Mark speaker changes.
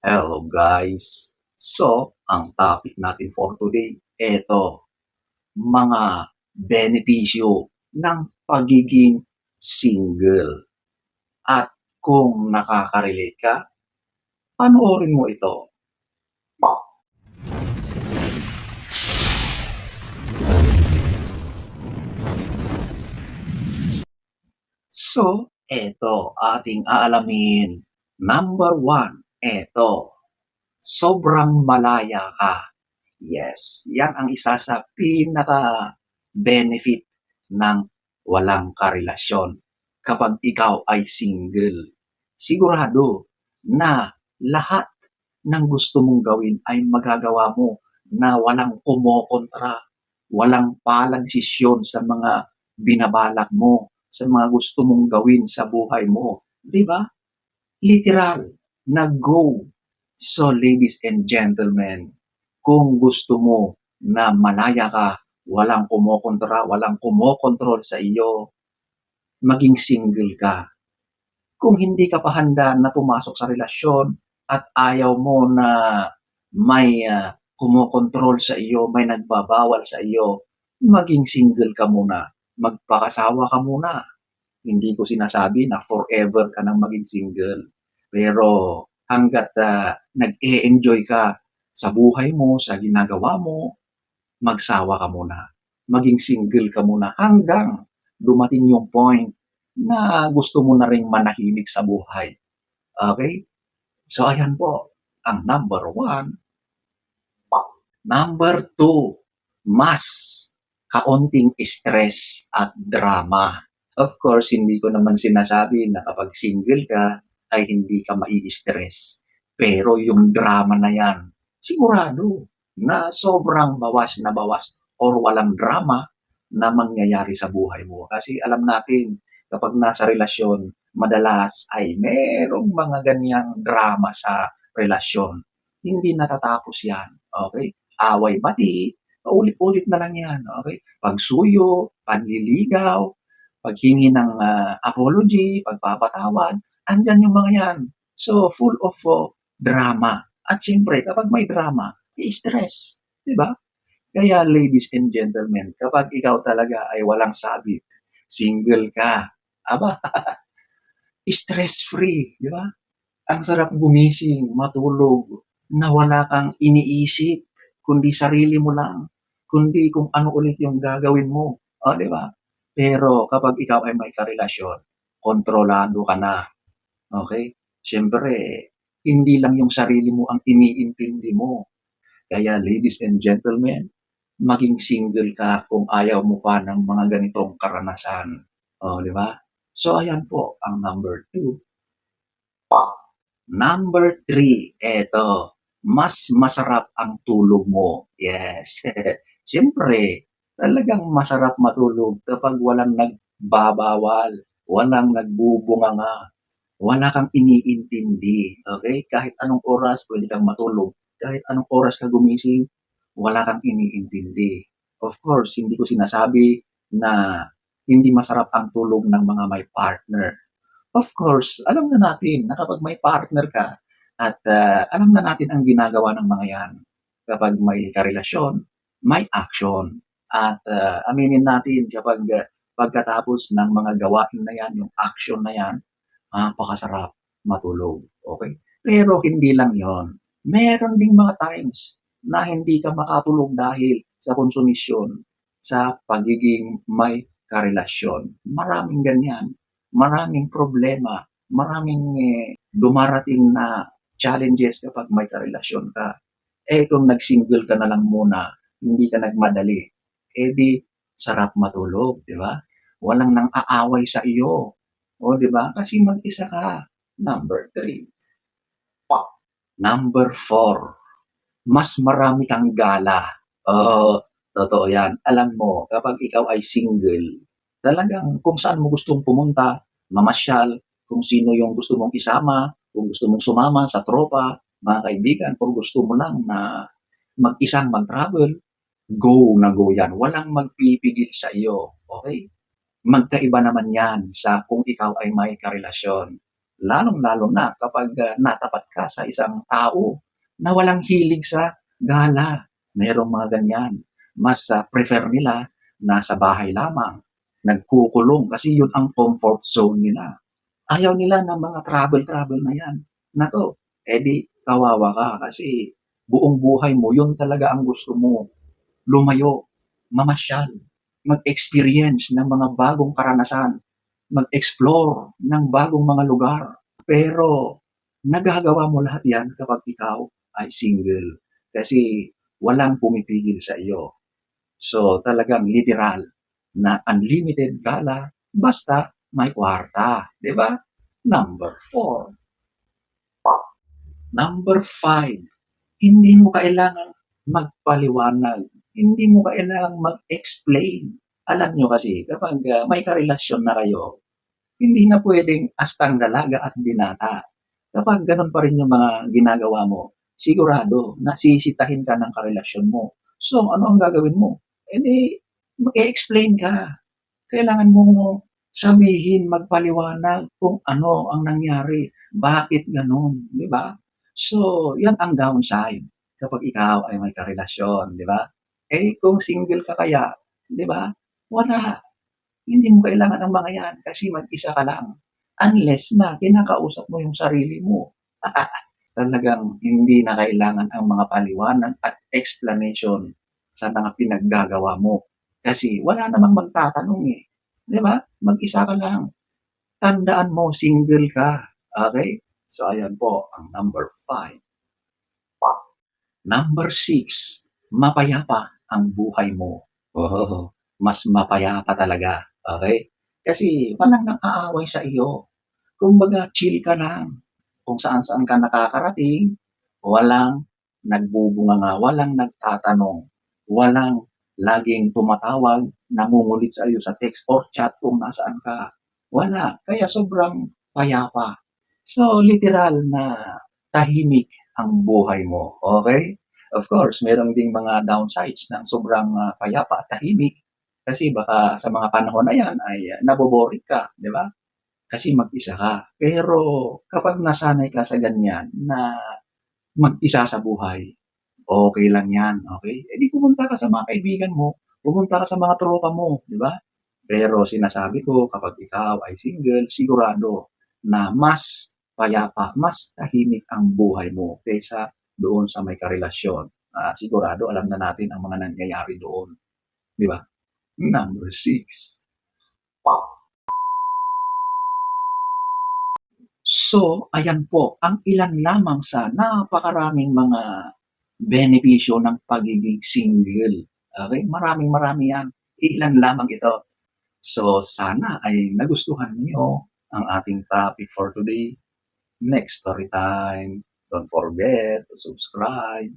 Speaker 1: Hello guys! So, ang topic natin for today, eto, mga benepisyo ng pagiging single. At kung nakaka-relate ka, panoorin mo ito. So, eto ating aalamin. Number one, eto, sobrang malaya ka. Yes, yan ang isa sa pinaka-benefit ng walang karelasyon kapag ikaw ay single. Sigurado na lahat ng gusto mong gawin ay magagawa mo na walang kumokontra, walang palagsisyon sa mga binabalak mo, sa mga gusto mong gawin sa buhay mo. Di ba? Literal na go. So ladies and gentlemen, kung gusto mo na malaya ka, walang kumokontra, walang kumokontrol sa iyo, maging single ka. Kung hindi ka pa handa na pumasok sa relasyon at ayaw mo na may kumokontrol sa iyo, may nagbabawal sa iyo, maging single ka muna. Magpakasawa ka muna. Hindi ko sinasabi na forever ka nang maging single. Pero hanggat nag-e-enjoy ka sa buhay mo, sa ginagawa mo, magsawa ka muna. Maging single ka muna hanggang dumating yung point na gusto mo na ring manahimik sa buhay. Okay? So ayan po, ang number one. Number two, mas kaunting stress at drama. Of course, hindi ko naman sinasabi na kapag single ka ay hindi ka mai-stress. Pero yung drama na yan, sigurado na sobrang bawas na bawas or walang drama na mangyayari sa buhay mo. Kasi alam natin, kapag nasa relasyon, madalas ay merong mga ganyang drama sa relasyon. Hindi natatapos yan. Okay? Away-bati, paulit-ulit na lang yan. Okay? Pagsuyo, panliligaw, paghingi ng apology, pagpapatawad, andyan yung mga yan. So, full of drama. At siyempre, kapag may drama, stress. Diba? Kaya, ladies and gentlemen, kapag ikaw talaga ay walang sabit, single ka, aba, stress-free, di ba? Ang sarap gumising, matulog, na wala kang iniisip, kundi sarili mo lang, kundi kung ano ulit yung gagawin mo. O, di ba? Pero kapag ikaw ay may karelasyon, kontrolado ka na. Okay? Siyempre, hindi lang yung sarili mo ang iniintindi mo. Kaya ladies and gentlemen, maging single ka kung ayaw mo pa ng mga ganitong karanasan. O, di ba? So, ayan po ang number two. Number three, eto, mas masarap ang tulog mo. Yes. Siyempre, talagang masarap matulog kapag walang nagbabawal, walang nagbubunganga, wala kang iniintindi. Okay? Kahit anong oras pwede kang matulog. Kahit anong oras ka gumising, wala kang iniintindi. Of course, hindi ko sinasabi na hindi masarap ang tulog ng mga may partner. Of course, alam na natin na kapag may partner ka at alam na natin ang ginagawa ng mga yan. Kapag may karelasyon, may action. At aminin natin kapag pagkatapos ng mga gawain na yan, yung action na yan, napakasarap matulog. Okay? Pero hindi lang yon. Meron ding mga times na hindi ka makatulog dahil sa konsumisyon, sa pagiging may karelasyon. Maraming ganyan. Maraming problema. Maraming dumarating na challenges kapag may karelasyon ka. Eh kung nag-single ka na lang muna, hindi ka nagmadali, eh di sarap matulog, di ba? Walang nang aaway sa iyo. O, di ba? Kasi mag-isa ka. Number three. Number four, mas marami kang gala. Oo, totoo yan. Alam mo, kapag ikaw ay single, talagang kung saan mo gustong pumunta, mamasyal, kung sino yung gusto mong isama, kung gusto mong sumama sa tropa, mga kaibigan, kung gusto mo lang na mag-isang mag-travel, go na go yan. Walang magpipigil sa iyo. Okay? Magkaiba naman yan sa kung ikaw ay may karelasyon. lalong-lalo na kapag, natapat ka sa isang tao na walang hilig sa gala. Merong mga ganyan. Mas, prefer nila nasa bahay lamang, nagkukulong kasi yun ang comfort zone nila. Ayaw nila ng mga travel-travel na yan. Naku, kawawa ka kasi buong buhay mo yun talaga ang gusto mo, lumayo, mamasyal, mag-experience ng mga bagong karanasan, mag-explore ng bagong mga lugar. Pero nagagawa mo lahat yan kapag ikaw ay single kasi walang pumipigil sa iyo. So talagang literal na unlimited gala basta may kwarta, 'di ba? Number 4. Number 5, hindi mo kailangang magpaliwanag, hindi mo kailangang mag-explain. Alam niyo kasi kapag, may karelasyon na kayo, hindi na puwedeng astang dalaga at binata. Kapag gano'n pa rin yung mga ginagawa mo, sigurado nasisitahin ka ng karelasyon mo. So, ano ang gagawin mo? Eh di mag-e-explain ka. Kailangan mong sabihin, magpaliwanag kung ano ang nangyari, bakit gano'n, 'di ba? So, 'yan ang downside kapag ikaw ay may karelasyon, 'di ba? Eh, kung single ka kaya, 'di ba, wala, hindi mo kailangan ang mga 'yan kasi mag-isa ka lang. Unless na kinakausap mo yung sarili mo. Talagang hindi na kailangan ang mga paliwanag at explanation sa mga pinaggagawa mo. Kasi wala namang magtatanong eh. 'Di ba? Mag-isa ka lang. Tandaan mo, single ka. Okay? So, ayan po ang number 5. Number 6, mapayapa ang buhay mo. Oh, mas mapayapa talaga. Okay? Kasi walang nang-aaway sa iyo. Kumbaga, chill ka lang. Kung saan-saan ka nakakarating, walang nagbubunganga, walang nagtatanong, walang laging tumatawag, nangungulit sa iyo sa text or chat kung nasaan ka. Wala. Kaya sobrang payapa. So, literal na tahimik ang buhay mo. Okay? Of course, meron ding mga downsides ng sobrang payapa at tahimik. Kasi baka sa mga panahon na yan ay naboboring ka, di ba? Kasi mag-isa ka. Pero kapag nasanay ka sa ganyan na mag-isa sa buhay, okay lang yan, okay? Eh di pumunta ka sa mga kaibigan mo, pumunta ka sa mga tropa mo, di ba? Pero sinasabi ko kapag ikaw ay single, sigurado na mas payapa, mas tahimik ang buhay mo kaysa doon sa may karelasyon. Sigurado alam na natin ang mga nangyayari doon, di ba? Number 6. So, ayan po ang ilan lamang sa napakaraming mga benepisyo ng pagiging single. Okay? Maraming-marami yan. Ilan lamang ito. So, sana ay nagustuhan niyo ang ating topic for today. Next story time. Don't forget to subscribe.